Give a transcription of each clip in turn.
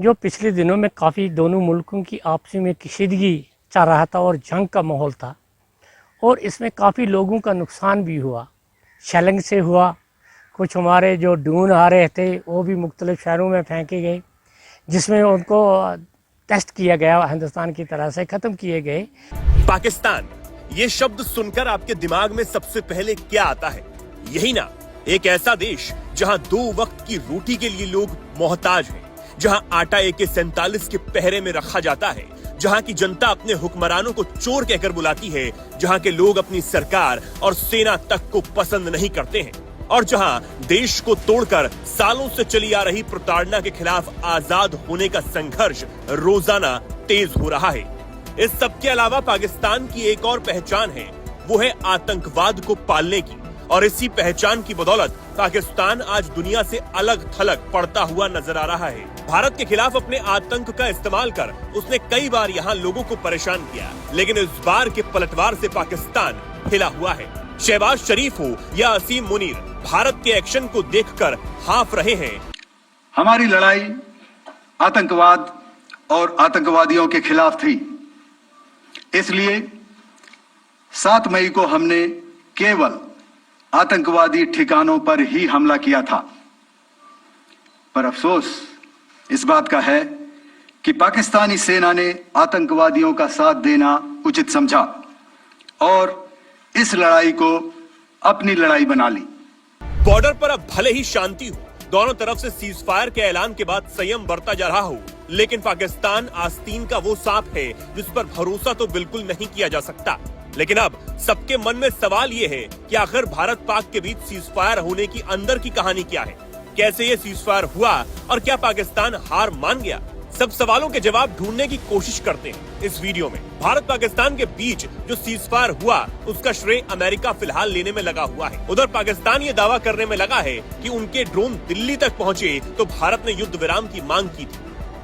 जो पिछले दिनों में काफ़ी दोनों मुल्कों की आपसी में कशीदगी चल रहा था और जंग का माहौल था, और इसमें काफ़ी लोगों का नुकसान भी हुआ। शेलिंग से हुआ, कुछ हमारे जो ड्रोन आ रहे थे वो भी मुख्तलिफ शहरों में फेंके गए, जिसमें उनको टेस्ट किया गया, हिंदुस्तान की तरह से ख़त्म किए गए। पाकिस्तान, ये शब्द सुनकर आपके दिमाग में सबसे पहले क्या आता है? यही ना, एक ऐसा देश जहां 2 वक्त की रोटी के लिए लोग मोहताज हैं, जहां आटा AK-47 के पहरे में रखा जाता है, जहां की जनता अपने हुक्मरानों को चोर कहकर बुलाती है, जहां के लोग अपनी सरकार और सेना तक को पसंद नहीं करते हैं, और जहां देश को तोड़कर सालों से चली आ रही प्रताड़ना के खिलाफ आजाद होने का संघर्ष रोजाना तेज हो रहा है। इस सब के अलावा पाकिस्तान की एक और पहचान है, वो है आतंकवाद को पालने की, और इसी पहचान की बदौलत पाकिस्तान आज दुनिया से अलग थलग पड़ता हुआ नजर आ रहा है। भारत के खिलाफ अपने आतंक का इस्तेमाल कर उसने कई बार यहाँ लोगों को परेशान किया, लेकिन इस बार के पलटवार से पाकिस्तान हिला हुआ है। शहबाज शरीफ हो या असीम मुनीर, भारत के एक्शन को देखकर हाफ रहे हैं। हमारी लड़ाई आतंकवाद और आतंकवादियों के खिलाफ थी, इसलिए 7 मई को हमने केवल आतंकवादी ठिकानों पर ही हमला किया था। पर अफसोस इस बात का है कि पाकिस्तानी सेना ने आतंकवादियों का साथ देना उचित समझा और इस लड़ाई को अपनी लड़ाई बना ली। बॉर्डर पर अब भले ही शांति हो, दोनों तरफ से सीज फायर के ऐलान के बाद संयम बरता जा रहा हो, लेकिन पाकिस्तान आस्तीन का वो सांप है जिस पर भरोसा तो बिल्कुल नहीं किया जा सकता। लेकिन अब सबके मन में सवाल ये है कि आखिर भारत पाक के बीच सीज फायर होने की अंदर की कहानी क्या है? कैसे ये सीज फायर हुआ और क्या पाकिस्तान हार मान गया? सब सवालों के जवाब ढूंढने की कोशिश करते हैं इस वीडियो में। भारत पाकिस्तान के बीच जो सीज फायर हुआ उसका श्रेय अमेरिका फिलहाल लेने में लगा हुआ है। उधर पाकिस्तान ये दावा करने में लगा है कि उनके ड्रोन दिल्ली तक पहुंचे तो भारत ने युद्ध विराम की मांग की थी।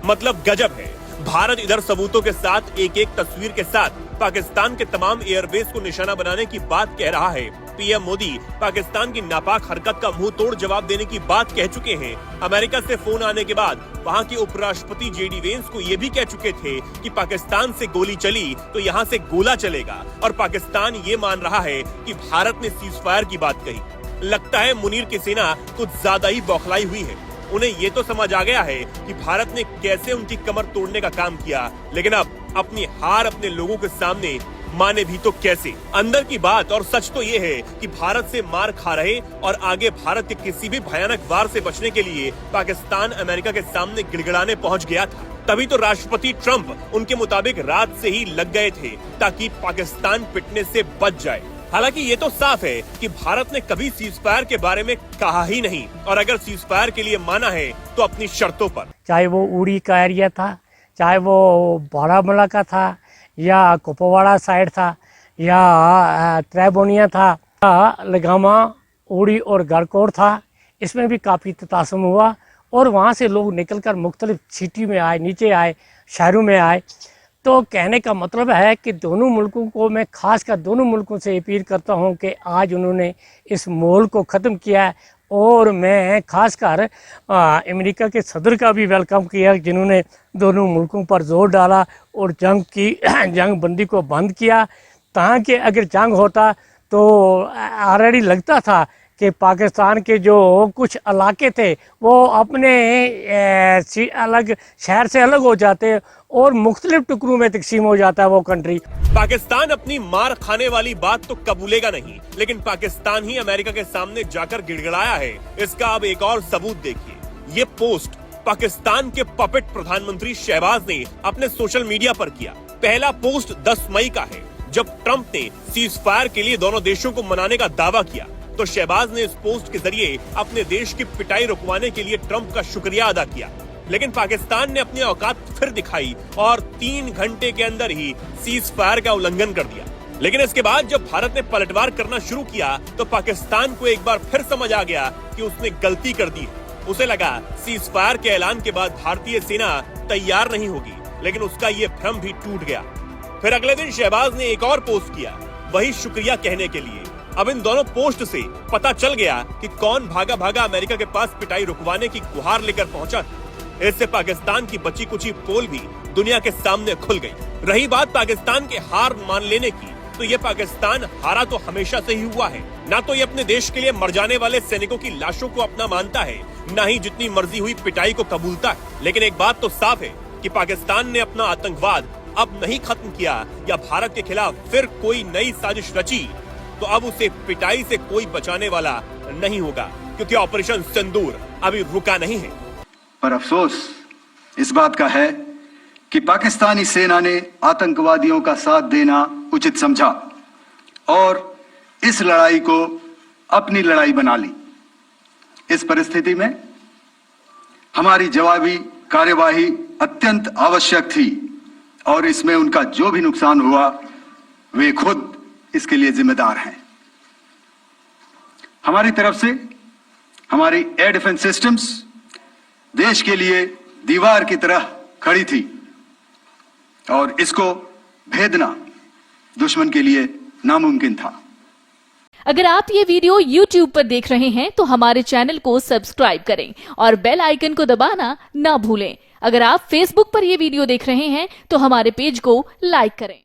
मतलब गजब है। भारत इधर सबूतों के साथ एक एक तस्वीर के साथ पाकिस्तान के तमाम एयरबेस को निशाना बनाने की बात कह रहा है। पीएम मोदी पाकिस्तान की नापाक हरकत का मुंह तोड़ जवाब देने की बात कह चुके हैं। अमेरिका से फोन आने के बाद वहां के उपराष्ट्रपति JD वेंस को ये भी कह चुके थे कि पाकिस्तान से गोली चली तो यहाँ से गोला चलेगा, और पाकिस्तान ये मान रहा है कि भारत ने सीज फायर की बात कही। लगता है मुनीर की सेना कुछ ज्यादा ही बौखलाई हुई है। उन्हें ये तो समझ आ गया है कि भारत ने कैसे उनकी कमर तोड़ने का काम किया, लेकिन अब अपनी हार अपने लोगों के सामने माने भी तो कैसे। अंदर की बात और सच तो ये है कि भारत से मार खा रहे और आगे भारत के किसी भी भयानक वार से बचने के लिए पाकिस्तान अमेरिका के सामने गिड़गिड़ाने पहुंच गया था। तभी तो राष्ट्रपति ट्रंप उनके मुताबिक रात से ही लग गए थे ताकि पाकिस्तान पिटने से बच जाए। हालांकि ये तो साफ है कि भारत ने कभी सीज फायर के बारे में कहा ही नहीं, और अगर सीज फायर के लिए माना है तो अपनी शर्तों पर। चाहे वो उड़ी का एरिया था, चाहे वो बारामूला का था, या कुपवाड़ा साइड था, या ट्रैबोनिया था, या लगामा, उड़ी और गरकोट था, इसमें भी काफ़ी ततासम हुआ और वहाँ से लोग निकलकर मुख्तलिफ सिटी में आए, नीचे आए, शहरों में आए। तो कहने का मतलब है कि दोनों मुल्कों को मैं खासकर दोनों मुल्कों से अपील करता हूं कि आज उन्होंने इस माहौल को ख़त्म किया है, और मैं खासकर अमेरिका के सदर का भी वेलकम किया जिन्होंने दोनों मुल्कों पर जोर डाला और जंग बंदी को बंद किया। ताकि अगर जंग होता तो ऑलरेडी लगता था कि पाकिस्तान के जो कुछ इलाके थे वो अपने अलग शहर से अलग हो जाते और मुख्तलिफ टुकड़ों में तकसीम हो जाता है वो कंट्री। पाकिस्तान अपनी मार खाने वाली बात तो कबूलेगा नहीं, लेकिन पाकिस्तान ही अमेरिका के सामने जाकर गिड़गिड़ाया है। इसका अब एक और सबूत देखिए। ये पोस्ट पाकिस्तान के पपेट प्रधानमंत्री शहबाज ने अपने सोशल मीडिया पर किया। पहला पोस्ट 10 मई का है, जब ट्रंप ने सीज फायर के लिए दोनों देशों को मनाने का दावा किया। तो शहबाज ने इस पोस्ट के जरिए अपने देश की पिटाई रुकवाने के लिए ट्रंप का शुक्रिया अदा किया। लेकिन पाकिस्तान ने अपनी औकात फिर दिखाई और 3 घंटे के अंदर ही सीज फायर का उल्लंघन कर दिया। लेकिन इसके बाद जब भारत ने पलटवार करना शुरू किया तो पाकिस्तान को एक बार फिर समझ आ गया कि उसने गलती कर दी। उसे लगा सीज फायर के ऐलान के बाद भारतीय सेना तैयार नहीं होगी, लेकिन उसका ये भ्रम भी टूट गया। फिर अगले दिन शहबाज ने एक और पोस्ट किया, वही शुक्रिया कहने के लिए। अब इन दोनों पोस्ट से पता चल गया कि कौन भागा भागा अमेरिका के पास पिटाई रुकवाने की गुहार लेकर पहुंचा। इससे पाकिस्तान की बची कुची पोल भी दुनिया के सामने खुल गई। रही बात पाकिस्तान के हार मान लेने की, तो ये पाकिस्तान हारा तो हमेशा से ही हुआ है। ना तो ये अपने देश के लिए मर जाने वाले सैनिकों की लाशों को अपना मानता है, ना ही जितनी मर्जी हुई पिटाई को कबूलता है। लेकिन एक बात तो साफ है कि पाकिस्तान ने अपना आतंकवाद अब नहीं खत्म किया या भारत के खिलाफ फिर कोई नई साजिश रची, तो अब उसे पिटाई से कोई बचाने वाला नहीं होगा, क्योंकि ऑपरेशन सिंदूर अभी रुका नहीं है। पर अफसोस इस बात का है कि पाकिस्तानी सेना ने आतंकवादियों का साथ देना उचित समझा और इस लड़ाई को अपनी लड़ाई बना ली। इस परिस्थिति में हमारी जवाबी कार्यवाही अत्यंत आवश्यक थी और इसमें उनका जो भी नुकसान हुआ वे खुद इसके लिए जिम्मेदार हैं। हमारी तरफ से हमारी एयर डिफेंस सिस्टम्स देश के लिए दीवार की तरह खड़ी थी और इसको भेदना दुश्मन के लिए नामुमकिन था। अगर आप ये वीडियो YouTube पर देख रहे हैं तो हमारे चैनल को सब्सक्राइब करें और बेल आइकन को दबाना ना भूलें। अगर आप Facebook पर ये वीडियो देख रहे हैं तो हमारे पेज को लाइक करें।